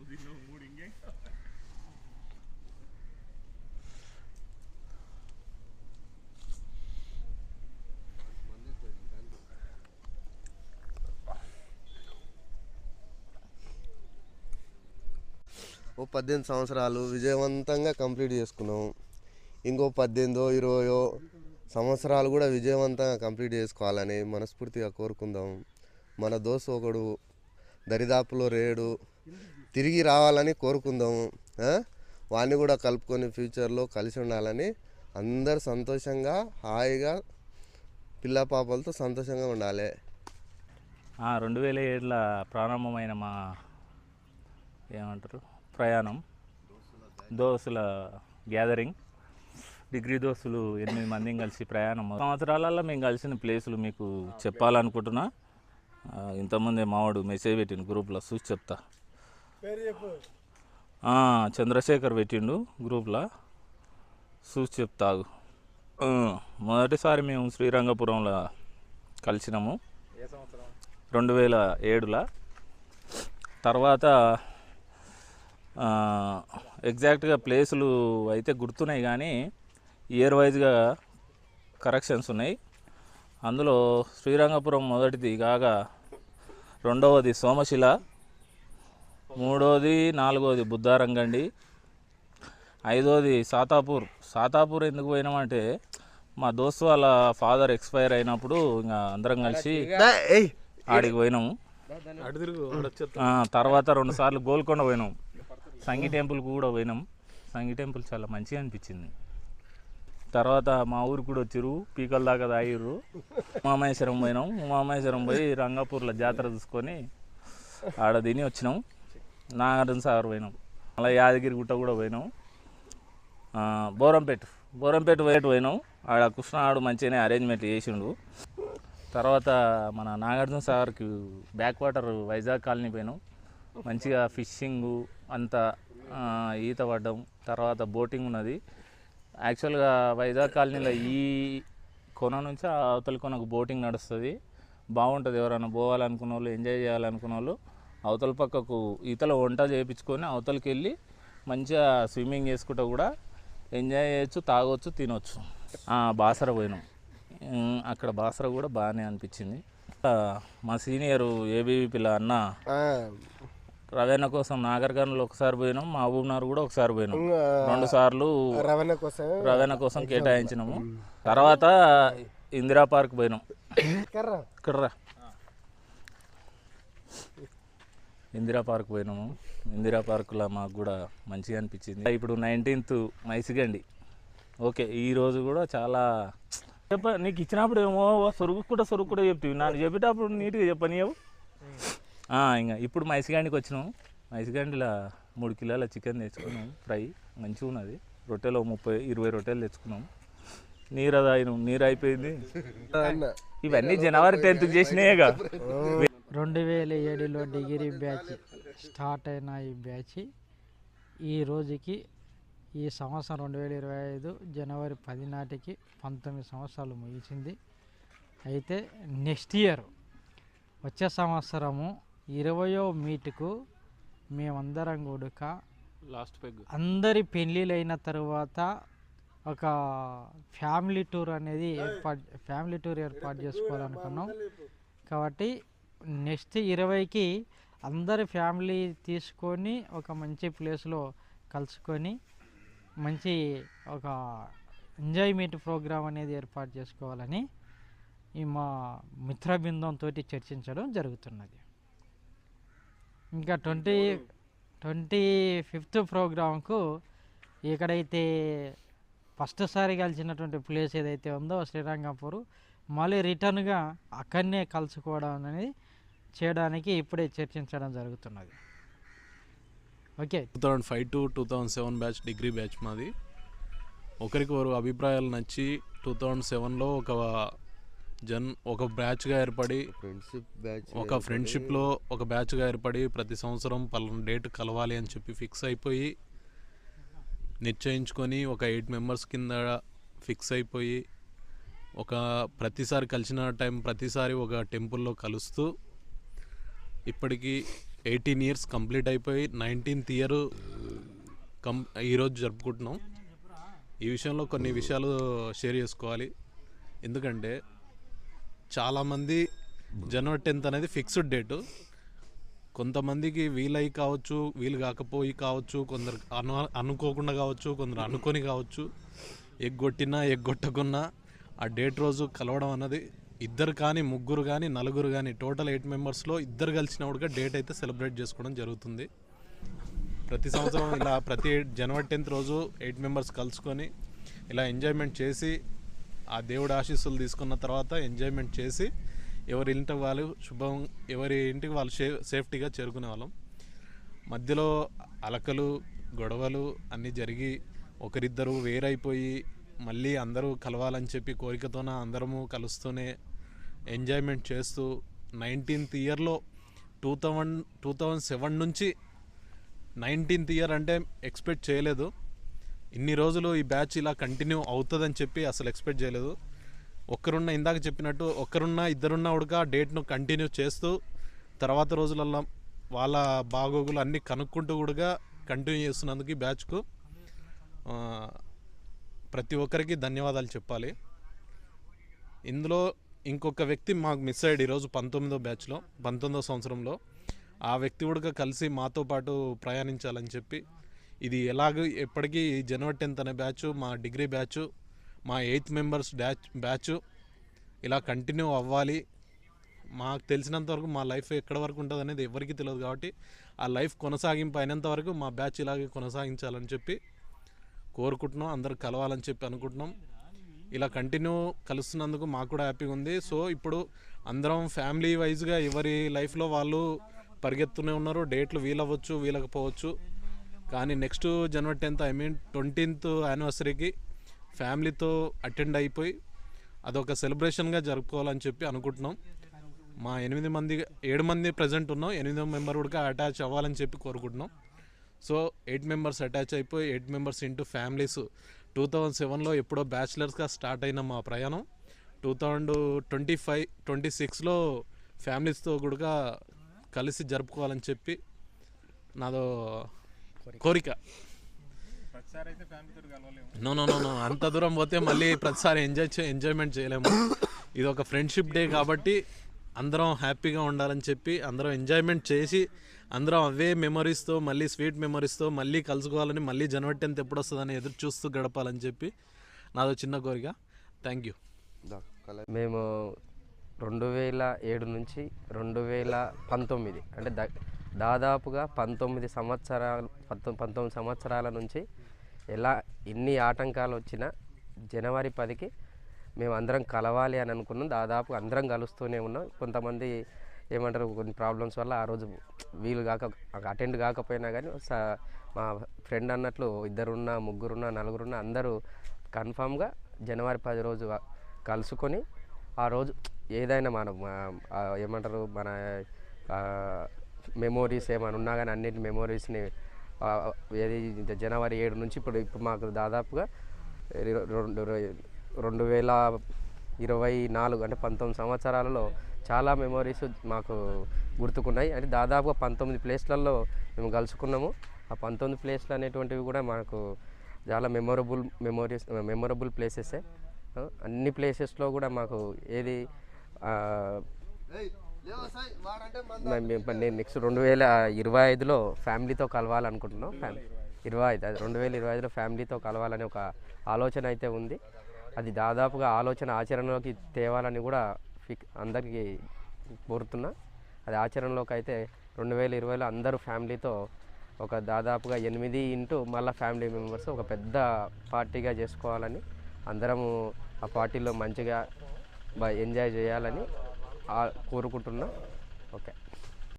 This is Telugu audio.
ఓ 18 సంవత్సరాలు విజయవంతంగా కంప్లీట్ చేసుకున్నాం. ఇంకో 18-20 సంవత్సరాలు కూడా విజయవంతంగా కంప్లీట్ చేసుకోవాలని మనస్ఫూర్తిగా కోరుకుందాం. మన దోస్తు ఒకడు దరిదాపులో రేడు తిరిగి రావాలని కోరుకుందాము. వాడిని కూడా కలుపుకొని ఫ్యూచర్లో కలిసి ఉండాలని అందరు సంతోషంగా హాయిగా పిల్ల పాపలతో సంతోషంగా ఉండాలి. 2007లో ప్రారంభమైన మా ఏమంటారు ప్రయాణం, దోస్తుల గ్యాదరింగ్, డిగ్రీ దోస్తులు 8 మందిని కలిసి ప్రయాణం. సంవత్సరాలలో మేము కలిసిన ప్లేసులు మీకు చెప్పాలనుకుంటున్నా. ఇంతకుముందే మావాడు మెసేజ్ పెట్టిండు గ్రూప్లో, చూసి చెప్తా. చంద్రశేఖర్ పెట్టిండు గ్రూప్లో, చూసి చెప్తాగు. మొదటిసారి మేము శ్రీరంగపురంలో కలిసినాము 2007లో. తర్వాత ఎగ్జాక్ట్గా ప్లేసులు అయితే గుర్తున్నాయి కానీ ఇయర్ వైజ్గా కరెక్షన్స్ ఉన్నాయి. అందులో శ్రీరంగపురం మొదటిది కాగా, రెండవది సోమశిల, మూడవది 4వది బుద్ధారంగండి, 5వది సాతాపూర్ ఎందుకు పోయినామంటే మా దోస్తు వాళ్ళ ఫాదర్ ఎక్స్పైర్ అయినప్పుడు ఇంకా అందరం కలిసి ఆడికి పోయినాము. తర్వాత 2 సార్లు గోల్కొండ పోయినాం, సంగీ టెంపుల్కి కూడా పోయినాం. సంగీ టెంపుల్ చాలా మంచిగా అనిపించింది. తర్వాత మా ఊరికి కూడా వచ్చిర్రు, పీకల దాకా తాగిర్రు. ఉమామహేశ్వరం పోయినాం. ఉమామహేశ్వరం పోయి రంగాపూర్లో జాతర చూసుకొని ఆడ తిని వచ్చినాం. నాగార్జున సాగర్ పోయినాం. అలా యాదగిరి గుట్ట కూడా పోయినాం. బోరంపేట పోయినాం. ఆడ కృష్ణాడు మంచిగానే అరేంజ్మెంట్ చేసిండు. తర్వాత మన నాగార్జున సాగర్కి బ్యాక్ వాటర్ వైజాగ్ కాలనీ పోయినాం. మంచిగా ఫిషింగు అంతా, ఈత పడ్డం, తర్వాత బోటింగ్ ఉన్నది. యాక్చువల్గా వైజాగ్ కాలనీలో ఈ కొన నుంచి అవతల కొనకు బోటింగ్ నడుస్తుంది, బాగుంటుంది. ఎవరైనా పోవాలనుకున్న వాళ్ళు, ఎంజాయ్ చేయాలనుకున్న వాళ్ళు అవతల పక్కకు ఈతలో వంట చేయించుకొని అవతలకి వెళ్ళి మంచిగా స్విమ్మింగ్ చేసుకుంటూ కూడా ఎంజాయ్ చేయొచ్చు, తాగొచ్చు, తినొచ్చు. బాసర పోయినాం. అక్కడ బాసర కూడా బాగానే అనిపించింది. మా సీనియరు ఏబీవీ పిల్ల అన్న రవేణ కోసం నాగర్కర్నూలు ఒకసారి పోయినాం, మహబూబ్నగర్ కూడా ఒకసారి పోయినాం. 2 సార్లు రవేణ కోసం కేటాయించినాము. తర్వాత ఇందిరా పార్క్ పోయినాం. ఇందిరా పార్క్ పోయినాము. ఇందిరా పార్కులో మాకు కూడా మంచిగా అనిపించింది. ఇప్పుడు 19th మైసిగండి. ఓకే, ఈరోజు కూడా చాలా నీకు ఇచ్చినప్పుడు ఏమో సొరుగు కూడా చెప్తావు, నాకు చెప్పేటప్పుడు నీట్గా చెప్పనియవు. ఇంకా ఇప్పుడు మైసిగండికి వచ్చినాం. మైసిగండిలో 3 కిలోల చికెన్ తెచ్చుకున్నాం, ఫ్రై మంచిగా ఉన్నది. రొట్టెలో 20 రొట్టెలు తెచ్చుకున్నాం. నీరు తాగినాం, నీరు అయిపోయింది. ఇవన్నీ జనవరి 10th చేసినాయేగా. 2007లో డిగ్రీ బ్యాచ్ స్టార్ట్ అయిన ఈ బ్యాచ్ ఈ రోజుకి, ఈ సంవత్సరం 2025 జనవరి 10 నాటికి 19 సంవత్సరాలు ముగిసింది. అయితే నెక్స్ట్ ఇయర్ వచ్చే సంవత్సరము 20వ మీటుకు మేమందరం కూడా లాస్ట్ పెగ్ అందరి పెళ్ళిళ్ళైన తర్వాత ఒక ఫ్యామిలీ టూర్ అనేది ఏర్పాటు చేసుకోవాలనుకున్నాం. కాబట్టి నెక్స్ట్ 20కి అందరి ఫ్యామిలీ తీసుకొని ఒక మంచి ప్లేస్లో కలుసుకొని మంచి ఒక ఎంజాయ్మెంట్ ప్రోగ్రామ్ అనేది ఏర్పాటు చేసుకోవాలని ఈ మా మిత్రబృందంతో చర్చించడం జరుగుతున్నది. ఇంకా 25th ప్రోగ్రాంకు ఎక్కడైతే ఫస్ట్ సారి కలిసినటువంటి ప్లేస్ ఏదైతే ఉందో శ్రీరంగపూర్, మళ్ళీ రిటర్న్గా అక్కడనే కలుసుకోవడం అనేది చేయడానికి ఇప్పుడే చర్చించడం జరుగుతున్నది. Okay, 2005 to 2007 batch degree batch మాది. ఒకరికొకరు అభిప్రాయాలు నచ్చి 2007లో ఒక బ్యాచ్గా ఏర్పడి, ఒక ఫ్రెండ్షిప్లో ఒక బ్యాచ్గా ఏర్పడి ప్రతి సంవత్సరం పలానా డేట్ కలవాలి అని చెప్పి ఫిక్స్ అయిపోయి నిశ్చయించుకొని ఒక 8 మెంబర్స్ కింద ఫిక్స్ అయిపోయి ప్రతిసారి కలిసిన ప్రతిసారి ఒక టెంపుల్లో కలుస్తూ ఇప్పటికీ 18 ఇయర్స్ కంప్లీట్ అయిపోయి 19th ఇయర్ ఈరోజు జరుపుకుంటున్నాం. ఈ విషయంలో కొన్ని విషయాలు షేర్ చేసుకోవాలి. ఎందుకంటే చాలామంది జనవరి 10th అనేది ఫిక్స్డ్ డేటు. కొంతమందికి వీలై కావచ్చు, వీలు కాకపోయి కావచ్చు, కొందరు అనుకోకుండా కావచ్చు, కొందరు అనుకొని కావచ్చు. ఎగ్గొట్టినా ఎగ్గొట్టకున్నా ఆ డేట్ రోజు కలవడం అన్నది ఇద్దరు కానీ ముగ్గురు కానీ నలుగురు కానీ టోటల్ 8 మెంబర్స్లో ఇద్దరు కలిసినప్పుడుగా డేట్ అయితే సెలబ్రేట్ చేసుకోవడం జరుగుతుంది. ప్రతి సంవత్సరం ఇలా ప్రతి జనవరి 10th రోజు 8 మెంబర్స్ కలుసుకొని ఇలా ఎంజాయ్మెంట్ చేసి ఆ దేవుడి ఆశీస్సులు తీసుకున్న తర్వాత ఎంజాయ్మెంట్ చేసి ఎవరి ఇంటికి వాళ్ళు ఎవరి ఇంటికి వాళ్ళు సేఫ్టీగా చేరుకునే వాళ్ళం. మధ్యలో అలకలు గొడవలు అన్నీ జరిగి ఒకరిద్దరు వేరైపోయి మళ్ళీ అందరూ కలవాలని చెప్పి కోరికతోన అందరము కలుస్తూనే ఎంజాయ్మెంట్ చేస్తూ 19th ఇయర్లో 2007 నుంచి 19th ఇయర్ అంటే ఎక్స్పెక్ట్ చేయలేదు. ఇన్ని రోజులు ఈ బ్యాచ్ ఇలా కంటిన్యూ అవుతుందని చెప్పి అసలు ఎక్స్పెక్ట్ చేయలేదు. ఒక్కరున్న ఇందాక చెప్పినట్టు ఒక్కరున్నా ఇద్దరున్నా ఉడక డేట్ను కంటిన్యూ చేస్తూ తర్వాత రోజులల్లో వాళ్ళ బాగోగులు అన్నీ కనుక్కుంటూ కూడా కంటిన్యూ చేస్తున్నందుకు ఈ బ్యాచ్కు ప్రతి ఒక్కరికి ధన్యవాదాలు చెప్పాలి. ఇందులో ఇంకొక వ్యక్తి మాకు మిస్ అయ్యాడు ఈరోజు 19వ సంవత్సరంలో. ఆ వ్యక్తి కూడా కలిసి మాతో పాటు ప్రయాణించాలని చెప్పి ఇది ఎలాగ ఎప్పటికీ జనవరి 10th అనే బ్యాచ్ మా డిగ్రీ బ్యాచ్ మా 8 మెంబర్స్ బ్యాచ్ ఇలా కంటిన్యూ అవ్వాలి. మాకు తెలిసినంత వరకు మా లైఫ్ ఎక్కడి వరకు ఉంటుంది అనేది ఎవరికి తెలియదు కాబట్టి ఆ లైఫ్ కొనసాగింపు అయినంత వరకు మా బ్యాచ్ ఇలాగే కొనసాగించాలని చెప్పి కోరుకుంటున్నాం. అందరు కలవాలని చెప్పి అనుకుంటున్నాం. ఇలా కంటిన్యూ కలుస్తున్నందుకు మాకు కూడా హ్యాపీగా ఉంది. సో ఇప్పుడు అందరం ఫ్యామిలీ వైజ్గా ఎవరి లైఫ్లో వాళ్ళు పరిగెత్తూనే ఉన్నారు. డేట్లు వీలవ్వచ్చు వీలకపోవచ్చు. కానీ నెక్స్ట్ జనవరి 10th 20th యానివర్సరీకి ఫ్యామిలీతో అటెండ్ అయిపోయి అదొక సెలబ్రేషన్గా జరుపుకోవాలని చెప్పి అనుకుంటున్నాం. మా 7 మంది ప్రజెంట్ ఉన్నాం. 8వ మెంబర్ కూడా అటాచ్ అవ్వాలని చెప్పి కోరుకుంటున్నాం. సో 8 మెంబర్స్ అటాచ్ అయిపోయి 8 మెంబర్స్ ఇంటూ ఫ్యామిలీస్ 2007లో ఎప్పుడో బ్యాచిలర్స్గా స్టార్ట్ అయిన మా ప్రయాణం 2025-26లో ఫ్యామిలీస్తో కూడా కలిసి జరుపుకోవాలని చెప్పి నాదో కోరిక. నో అంత దూరం పోతే మళ్ళీ ప్రతిసారి ఎంజాయ్మెంట్ చేయలేము. ఇది ఒక ఫ్రెండ్షిప్ డే కాబట్టి అందరం హ్యాపీగా ఉండాలని చెప్పి అందరం ఎంజాయ్మెంట్ చేసి అందరం అవే మెమరీస్తో మళ్ళీ స్వీట్ మెమరీస్తో మళ్ళీ కలుసుకోవాలని మళ్ళీ జనవరి 10th ఎప్పుడు వస్తుందని ఎదురు చూస్తూ గడపాలని చెప్పి నాదో చిన్న కోరిక. Thank you. మేము 2007 నుంచి 2019 అంటే దాదాపుగా 19 సంవత్సరాల నుంచి ఎలా ఎన్ని ఆటంకాలు వచ్చినా జనవరి 10కి మేము అందరం కలవాలి అని అనుకున్నాం. దాదాపు అందరం కలుస్తూనే ఉన్నాం. కొంతమంది ఏమంటారు కొన్ని ప్రాబ్లమ్స్ వల్ల ఆ రోజు వీలు అటెండ్ కాకపోయినా కానీ మా ఫ్రెండ్ అన్నట్లు 2 ముగ్గురున్నా నలుగురున్నా అందరూ కన్ఫామ్గా జనవరి 10 రోజు కలుసుకొని ఆ రోజు ఏదైనా మనం ఏమంటారు మన మెమోరీస్ ఏమైనా ఉన్నా కానీ అన్నిటి మెమోరీస్ని ఏది జనవరి 7 నుంచి ఇప్పుడు మాకు దాదాపుగా 2024 అంటే 19 సంవత్సరాలలో చాలా మెమోరీస్ మాకు గుర్తుకున్నాయి. అంటే దాదాపుగా 19 ప్లేస్లలో మేము కలుసుకున్నాము. ఆ 19 ప్లేస్లు అనేటువంటివి కూడా మనకు చాలా మెమొరబుల్ ప్లేసెసే. అన్ని ప్లేసెస్లో కూడా మాకు ఏది నేను నెక్స్ట్ 2025లో ఫ్యామిలీతో కలవాలనుకుంటున్నాం. 2025లో ఫ్యామిలీతో కలవాలని ఒక ఆలోచన అయితే ఉంది. అది దాదాపుగా ఆలోచన ఆచరణలోకి తేవాలని కూడా అందరికీ కోరుతున్నా. అది ఆచరణలోకి అయితే 2020లో అందరూ ఫ్యామిలీతో ఒక దాదాపుగా 8 ఇంటూ మళ్ళీ ఫ్యామిలీ మెంబర్స్ ఒక పెద్ద పార్టీగా చేసుకోవాలని అందరము ఆ పార్టీలో మంచిగా ఎంజాయ్ చేయాలని కోరుకుంటున్నా. ఓకే.